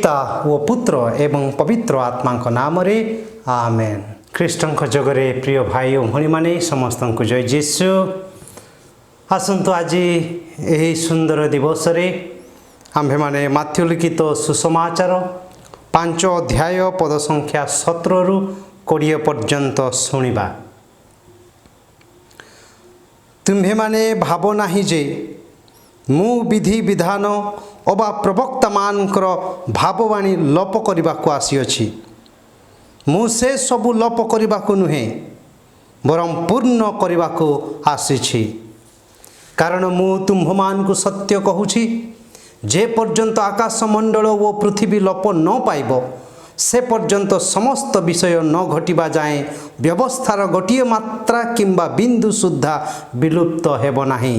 पिता ओ पुत्र एवं पवित्र आत्मा नाम रे आमेन। ख्रीष्टन जगरे प्रिय भाई और भणी माने समस्त को जय जीशु। आसतु आज यही सुंदर दिवस रे आम्भे माने माथ्यू लिखित सुसमाचार 5 अध्याय पद संख्या 17 रु 20 पर्यंत शुणिबा। तुम्भे माने भाव नाही जे मु विधि विधान अबा प्रवक्ता मानकर भाववाणी लोप करने को आसीअछि। मु से सबु लोप करने को नुहे बरम पूर्ण करने को आसीछि। कारण मु तुम्भमान को सत्य कहूछि, जे पर्यंत आकाशमंडल ओ पृथ्वी लोप न पाइब से पर्यंत समस्त विषय न घटिबा जाए व्यवस्थार गोटिए मात्रा किंबा बिंदु सुद्धा विलुप्त हेब नाही।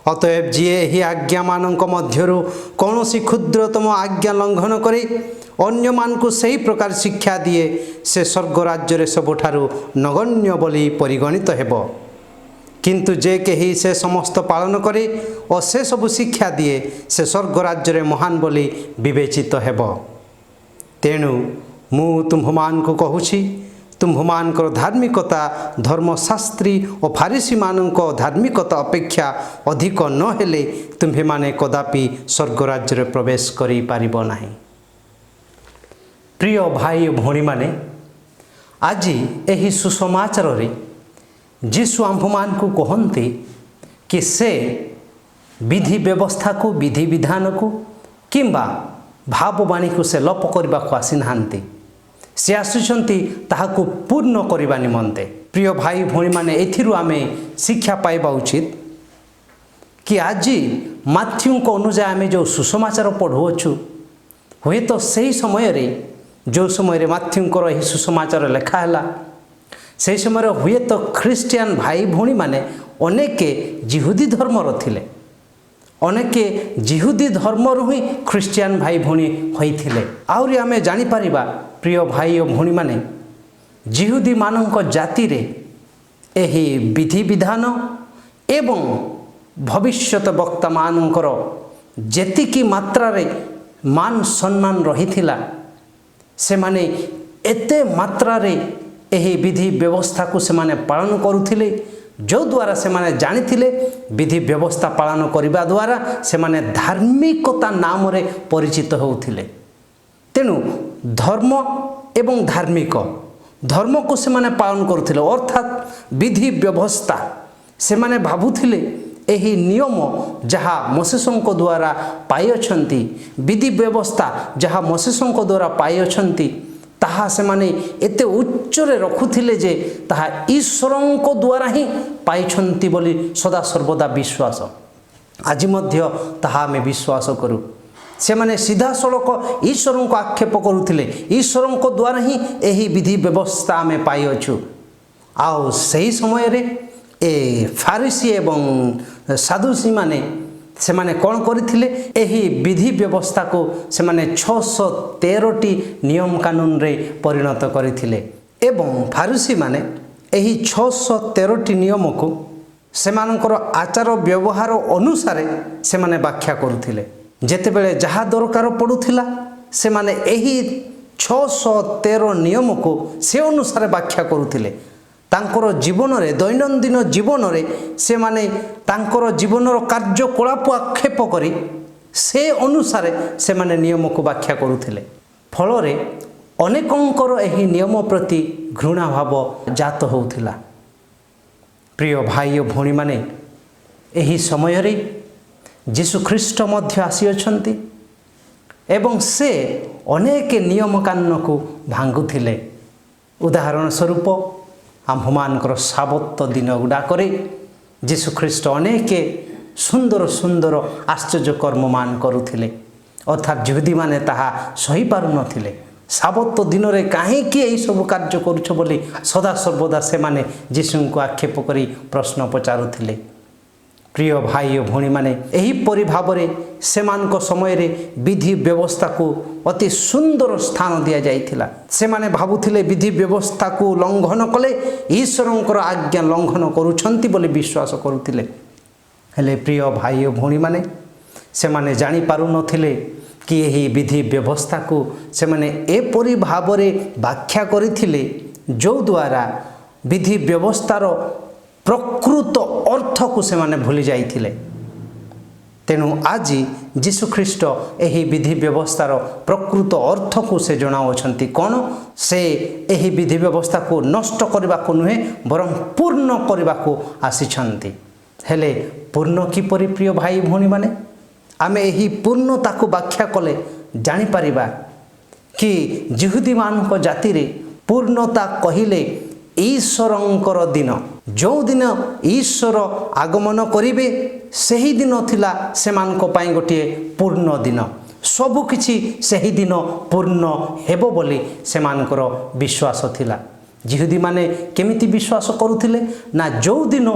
अतएव जी ही आज्ञा मानक मध्यरु कौनसी क्षुद्रतम आज्ञा लंघन करे अन्य मान को सही प्रकार शिक्षा दिए से स्वर्ग राज्य रे सबुठारु नगण्य बोली परिगणित हेब। किंतु जे केही से समस्त पालन करे और से सबु शिक्षा दिए से स्वर्ग राज्य रे महान बोली विवेचित हेब। तेणु मु तुम्भमान को कहूछि, तुम्भमानकर धार्मिकता धर्मशास्त्री और फारिसी मानक धार्मिकता अपेक्षा अधिक न हेले तुम्भे माने कदापि स्वर्ग राज्य रे प्रवेश करि पारिबो नाही। प्रिय भाई भणी माने आज एही सुसमाचार रे जीशु आम्भमान को कहते कि से विधि व्यवस्था को विधि विधान को किंबा भाववाणी को से लोप करने को आसी नाहांती। से आसुचंती ताहाको पूर्ण करने निमंते। प्रिय भाई भणी माने एथिरु आमे शिक्षा पाइबा उचित कि आज माथ्यू को अनुसार आमे जो सुसमाचार पढ़ुअछु हुए तो सही समय रे जो समय माथ्यू को यही सुसमाचार लिखाला से समय हुए तो ख्रीस्टियान भाई भणी माने अनेके जिहुदी धर्मर थिले, अनेके जिहुदी धर्मरु ही ख्रीस्टियान भाई भणी होइथिले। आउरी आमे जानि परिबा प्रिय भाई और भणी माने जिहुदी मानक जाति रे एही विधि विधान एवं भविष्यत वक्ता मानकर जेतिकी मात्रा रे मान सम्मान रहिथिला से माने एते मात्रा रे एही विधि व्यवस्था को से माने पालन करुथिले, जो द्वारा से माने जानिथिले विधि व्यवस्था पालन करिबा द्वारा से माने धार्मिकता नाम रे परिचित होउथिले। तेणु धर्म एवं धार्मिक धर्म को से माने पालन करुथिले अर्थात विधि व्यवस्था से माने भाबुथिले एही नियम जहा मोसेसंक द्वारा पाइअछंती विधि व्यवस्था जहा मोसेसंक द्वारा पाइअछंती ताहा से माने एते उच्चरे रखुथिले जे ताहा ईश्वरंक द्वारा ही पाइछंती बोली सदा सर्वदा विश्वास। आज मध्य ताहा में विश्वास करू। से माने सीधा सड़क ईश्वर को आक्षेप करुथिले ईश्वर को द्वारा ही एही विधि व्यवस्था में पाइअछु। आउ सही समय रे ए फारिसी एवं साधुसी माने से माने कौन करथिले एही विधि व्यवस्था को से माने 613टी नियम कानून रे परिणत करथिले एवं फारिसी माने एही 613टी नियम को से मानकर आचार व्यवहार अनुसार से माने व्याख्या करुथिले। जेतेबेले जहा दरकार पड़ुथिला से माने एही 613 नियम को से अनुसार व्याख्या करुथिले। तांकर जीवन रे दैनंदिन जीवन रे से माने तांकर जीवनर कार्यकलाप आक्षेप करी से अनुसार से माने नियम को व्याख्या करुथिले। फल रे अनेकंकर एही नियम प्रति घृणा भाव जात होउथिला। प्रिय भाई और भणी माने एही समय रे जीशु ख्रीष्ट मध्य आसीअछंती एवं से अनेक नियम कानून को भांगुथिले। उदाहरण स्वरूप आम्भमानकर साबत दिन गुड़ाक जीशु ख्रीष्ट अनेक सुंदर सुंदर आश्चर्य कर्म मान करुथिले अर्थात जिहुदी माने ताहा सही पारु नथिले। साबत दिन रे काहे कि एई सब कार्य करूछ बोली सदा सर्वदा से माने जीशु को आक्षेप करी प्रश्न पचारुथिले। प्रिय भाई और भणी माने एही परि भाबरे सेमानक समय रे विधि व्यवस्था को अति सुंदर स्थान दिया जाइथिला। से माने भाबुथिले विधि व्यवस्था को लंघन कले ईश्वरंकर आज्ञा लंघन करूछंती बोली विश्वास करुथिले। हेले प्रिय भाई और भणी माने से माने जानि पारु नथिले कि यही विधि व्यवस्था को से माने एपरी भावरे व्याख्या करथिले जो द्वारा विधि व्यवस्थार प्रकृत अर्थ को से माने भूली जाइथिले। तेणु आज जीशुख्रीष्ट यही विधि व्यवस्थार प्रकृत अर्थ को से जनावछंती कौन से यही विधि व्यवस्था को नष्ट करने को नुहे बरं पूर्ण करने को आसीछंती। हेले पूर्ण किपरि प्रिय भाई भौणी माने आमे यही पूर्णता को व्याख्या कले जानी परिबा कि जिहुदी मानक जाति रे पूर्णता कहिले ईश्वरंकर दिन जो दिन ईश्वर आगमन करिवे सही दिन थिला सेमानक पई गोटे पूर्ण दिन सबु किछि सही दिन पूर्ण हेबो बोली सेमानकर विश्वास थिला। जिहुदी माने केमिति विश्वास करुथिले ना जो दिन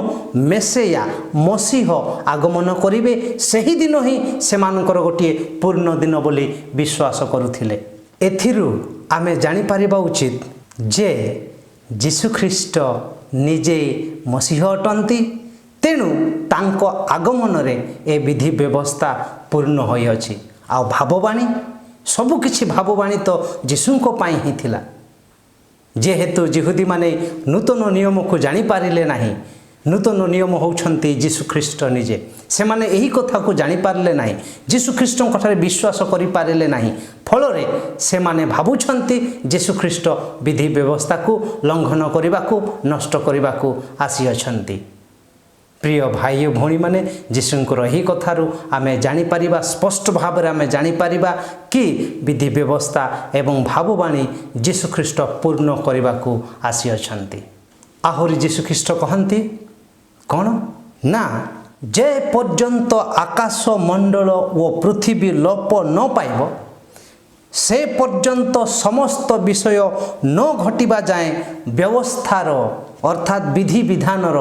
मेसेया मसीह आगमन करिवे सही दिन ही सेमानकर गोटे पूर्ण दिन बोली विश्वास करुथिले। एथिरु आमे जानि परिबा उचित जे जीशुख्रीष्ट निजे मसीह अटंती तेणु तांको आगमन रे ए विधि व्यवस्था पूर्ण होई अछि। आ भाववाणी सबु किछि भाववाणी तो जीशुंको पाई ही थिला। जेहेतु जिहुदी माने नूतन नियम को जानी पारिले नाही नूतन नियम होउछंती जीशुख्रीष्ट निजे से माने एही कथा को जानी पारले नाही जीशुख्रीष्ट कथारे विश्वास करि पारिले नाही फल रे से माने भाबुछंती जीशुख्रीष्ट विधि व्यवस्था को लंघन करिबा को नष्ट करिबा को आसी अछंती। प्रिय भाई भौणी माने जीशुंकर एही कथारु आमे जानी परिबा स्पष्ट भाव रे आमे जानी परिबा कि विधि व्यवस्था एवं भाववाणी जीशुख्रीष्ट पूर्ण करिबा को आसी अछंती। आहुरी जीशुख्रीष्ट कहंती कौन ना जे पर्यंत आकाश मंडल ओ पृथ्वी लोप न पाइब से पर्यंत समस्त विषय न घटिबा जाए व्यवस्थार अर्थात विधि विधानर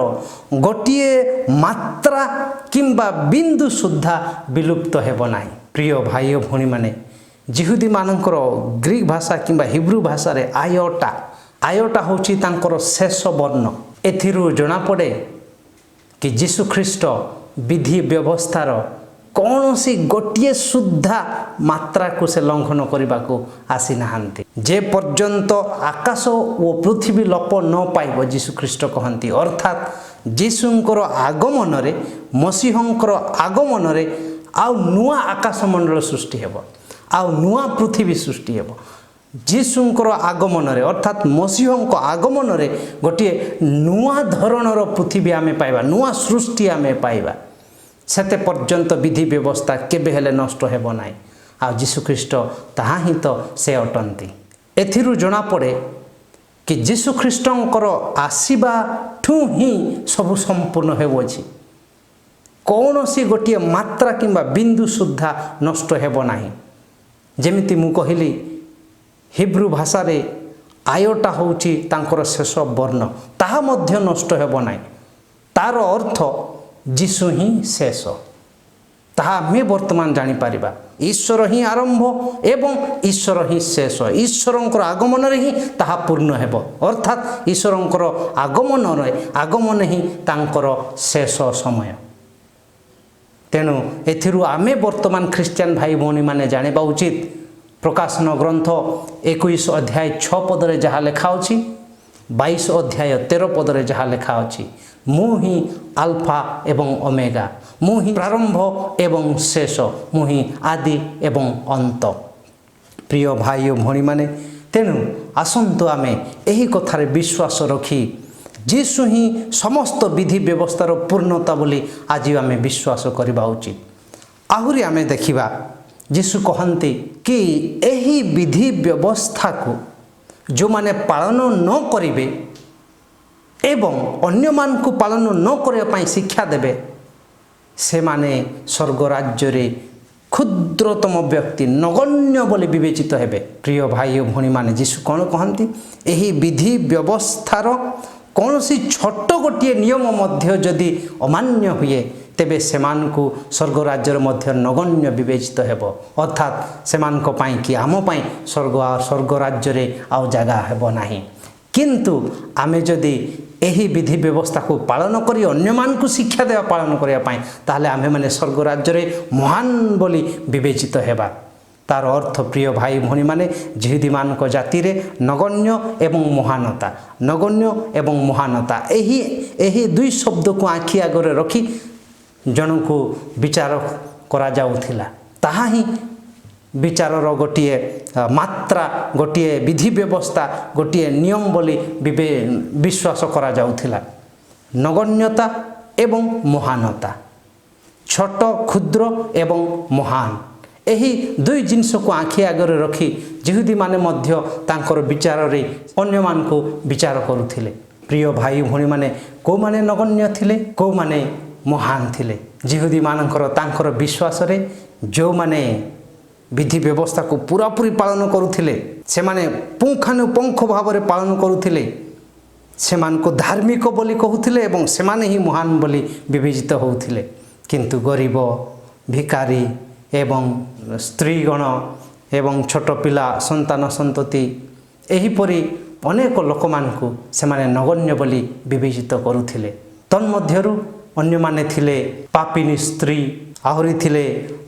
गोटिए मात्रा किंबा बिंदु सुद्धा विलुप्त हेब नाही। प्रिय भाई भौणी माने जिहुदी मानकर ग्रीक भाषा किंबा हिब्रू भाषा रे आयोटा होची तांकर शेष वर्ण। एथिरु जना पड़े कि जीशुख्रीष्ट विधि व्यवस्थार कौनसी गोटिए सुद्धा मात्रा को से लंघन करने को आसी नाहांती। जे पर्यंत आकाश और पृथ्वी लोप न पाइब जीशुख्रीष्ट कहती अर्थात जीशुंकर आगमन रे मसीहंकर आगमन रे आउ नुआ आकाश मंडल सृष्टि हेब आउ नुआ पृथ्वी सृष्टि हेब। जीशुंकर आगमन रे अर्थात मसीहंक आगमन रे गोटे नुआ धरणर पृथ्वी आमे पाइबा नुआ सृष्टि आमे पाइबा सेते पर्यंत विधि व्यवस्था केबे हेले नष्ट हेब नाही। आ जीशुख्रीष्ट ताहा ही तो से अटंती। एथिरु जना पड़े कि जीशुख्रीष्टंकर आसीबा ठू ही सब संपूर्ण हेउछि कौनसी गोटे मात्रा किंबा बिंदु सुद्धा नष्ट हेब नाही। जेमिति मु कहिली हिब्रू भाषा रे आयोटा होउछि तांकर शेष वर्ण ताहा मध्य नष्ट हेब नाही। तार अर्थ जीशु ही शेष ताहा आमे वर्तमान जानी पारिबा ईश्वर ही आरंभ एवं ईश्वर ही शेष ईश्वरंकर आगमन रे ही ताहा पूर्ण हेब अर्थात ईश्वरंकर आगमन ही तांकर शेष समय। तेणु एथिरु आमे वर्तमान ख्रिस्टियान भाई भौणी माने जानिबा उचित प्रकाशन ग्रंथ 21 अध्याय 6 पद रे जहा लेखा अछि 22 अध्याय 13 पद रे जहा लेखा अछि मु ही अल्फा एवं ओमेगा मु ही प्रारंभ एवं शेष मु ही आदि एवं अंत। प्रिय भाई भौणी माने तेणु आसंतु आमे एही कथारे विश्वास रखी जीशु ही समस्त विधि व्यवस्थार पूर्णता बोली आज आमे विश्वास करबा उचित। आहुरी आमे देखिबा जीशु कहंती कि एही विधि व्यवस्था को जो माने पालन न करिवे एवं अन्य मान को पालन न करने पाई शिक्षा देवे से माने स्वर्ग राज्य रे क्षुद्रतम व्यक्ति नगण्य बोले विवेचित हेबे। प्रिय भाई भौणी माने जीशु कौन कहंती एही विधि व्यवस्थार कौनसी छोट गोटे नियम मध्य जदि अमान्य हुए तेबे सेमान को स्वर्ग राज्य मध्य नगण्य विवेचित हेब अर्थात सेमान को पाई कि आम पाई स्वर्ग राज्य रे आउ जगह हेब नाही। किंतु आमे जदि एही विधि व्यवस्था को पालन करी अन्य मान को शिक्षा देवा पालन करिया पाई ताहले आमे माने स्वर्ग राज्य रे महान बोली विवेचित हेबा। तार अर्थ प्रिय भाई भौणी माने जिहुदी मान जाति रे नगण्य एवं महानता, नगण्य एवं महानता एही दुई शब्द को आखि आगरे रखी जन को विचार करा जाउथिला। ताहा ही विचारर गोटिए मात्रा, गोटिए विधि व्यवस्था, गोटिए नियम बोली विश्वास करा जाउथिला। नगण्यता एवं महानता, छोट क्षुद्र एवं महान, यही दुई जिनस को आखि आगरे रखी जिहुदी माने मध्य तांकर विचार रे अन्य मान को विचार करुथिले। प्रिय भाई भौणी माने को माने नगण्य थिले, को माने महान थिले। जिहुदी मानकर तांकर विश्वास रे जो माने विधि व्यवस्था को पूरापूरी पालन करुथिले, से माने पुंखानुपुंख भाव रे पालन करुथिले, से मान को धार्मिक बोली कहूथिले एवं से माने ही महान बोली विवेचित होउथिले। किंतु गरीब, भिकारी एवं स्त्रीगण एवं छोट पिला, संतान संतति एहीपरि अनेक लोक मानकु से माने नगण्य बोली विवेचित करुथिले। तन्मध्यरु अन्य माने थिले पापिनी स्त्री, आहुरी थिले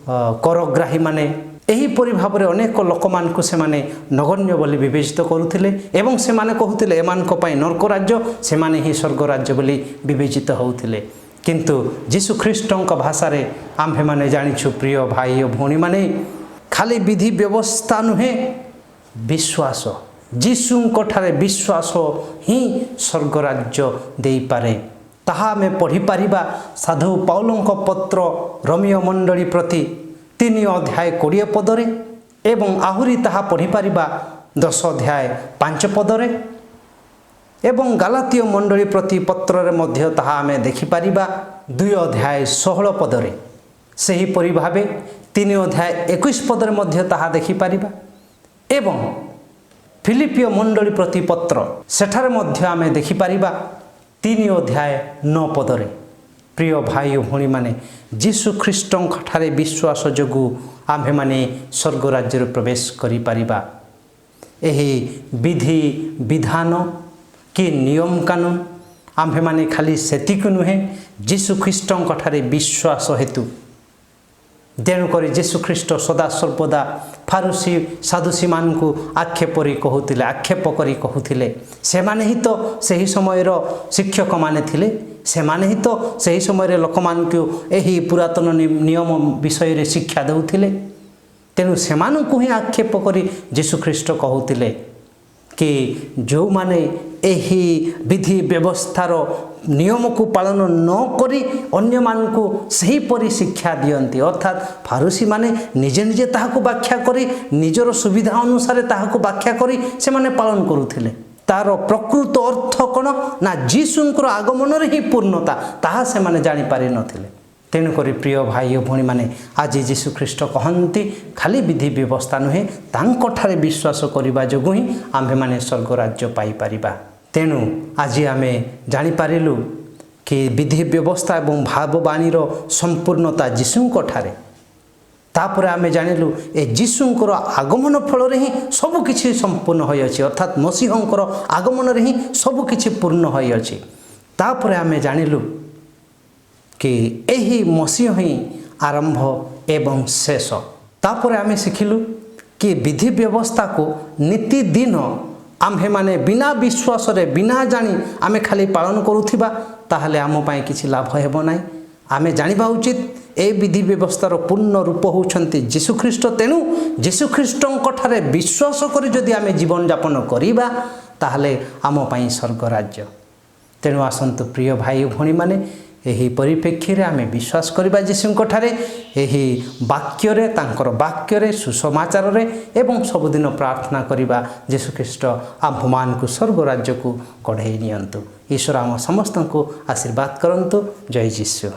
करग्राही माने, एहीपरि भाव रे अनेक लोक मानकु से माने नगण्य बोली विवेचित करुथिले एवं से माने कहूथिले एमानक पई नरक राज्य, से माने ही स्वर्ग राज्य बोली विवेचित होउथिले। किंतु जीशु ख्रीष्टंक भाषा रे आम्भे माने जानिछु प्रिय भाई और भौणी माने खाली विधि व्यवस्था नुहे, विश्वास, जीशुंक ठारे विश्वास ही स्वर्ग राज्य देई पारे। ताहा में पढ़ी पारिबा साधु पाउलंक पत्र रोमियो मंडली प्रति 3 अध्याय 20 पदरे एवं आहुरी ताहा पढ़ी पारिबा 10 अध्याय 5 पदरे एवं गालातीय मंडली प्रति पत्र रे मध्य ताहा आमे देखि पारिबा 2 अध्याय 16 पदरे। सही परि भाबे 3 अध्याय 21 पदरे मध्य ताहा देखि पारिबा एवं फिलिपियो मंडली प्रति पत्र सेठारे मध्य आमे देखि पारिबा 3 अध्याय 9 पदरे। प्रिय भाई और भौणी माने जीशु ख्रीष्टंक ठारे विश्वास जोगु आम्भे माने स्वर्ग राज्य रे प्रवेश करि पारिबा। एही विधि विधान कि नियम कानून आम्भे माने खाली सेतिक नुहे, जीशु ख्रीष्टंक ठारे विश्वास हेतु तेणुक जीशु ख्रीष्ट सदा सर्वदा फारुसी साधुसी मान को आक्षेप कहूथिले, आक्षेप करी कहूथिले। से माने ही तो सही समय शिक्षक माने थिले, से माने ही तो सही समय लोक मान को एही पुरातन नियम विषय रे शिक्षा देउथिले। तेणु से मानकु ही आक्षेप करी जीशु ख्रीष्ट कहूथिले कि जो माने एही विधि व्यवस्थार नियम को पालन न करी अन्य मान को सही परी शिक्षा दियंती, अर्थात फारुसी माने निजे निजे ताहाको व्याख्या करी निजर सुविधा अनुसार ताहाको व्याख्या करी से माने पालन करुथिले। तार प्रकृत अर्थ कौन ना जीशुंकर आगमन रे ही पूर्णता ताहा से माने जानि पारि नथिले। तेणुक प्रिय भाई और भौणी माने आज जीशु ख्रीष्ट कहती खाली विधि व्यवस्था नुहे, तांको ठारे विश्वास करबा जोगु ही आम्भे माने स्वर्ग राज्य पाई परिबा। तेणु आज आमे जानि पारिलु कि विधि व्यवस्था एवं भाववाणीर संपूर्णता जीशुंक ठारे। तापर आमे जानिलु ए जीशुंकर आगमन फल रे ही सब किछि संपूर्ण होई अछि, अर्थात मसीहंकर आगमन रे ही सब किछि पूर्ण होई अछि। तापर आमे जानिलु कि एही मसीह ही आरंभ एवं शेष। तापर आमे शिखिलु कि विधि व्यवस्था को नीति दिन आम्भे माने बिना विश्वास रे बिना जानी आमे खाली पालन करुथिबा ताहले आम पाए किछि लाभ हेबो नाही। आमे जानिबा उचित ए विधि व्यवस्थार पूर्ण रूप होउछन्ति जीशु ख्रीष्ट। तेणु जीशु ख्रीष्टंक ठारे विश्वास करी जदि आमे जीवन यापन करिबा ताहले आम पाए स्वर्ग राज्य। तेणु आसन्तु प्रिय भाई भौणी माने एही परिप्रेक्षी रे आमे विश्वास करिबा जीशुंक ठारे, एही वाक्य रे तांकर वाक्य रे सुसमाचार रे एवं सबुदिन प्रार्थना करिबा जीशु ख्रीष्ट आम्भमान को स्वर्ग राज्य को कढ़ेई नियंतु। ईश्वर आम समस्त को आशीर्वाद करंतु। जय जीशु।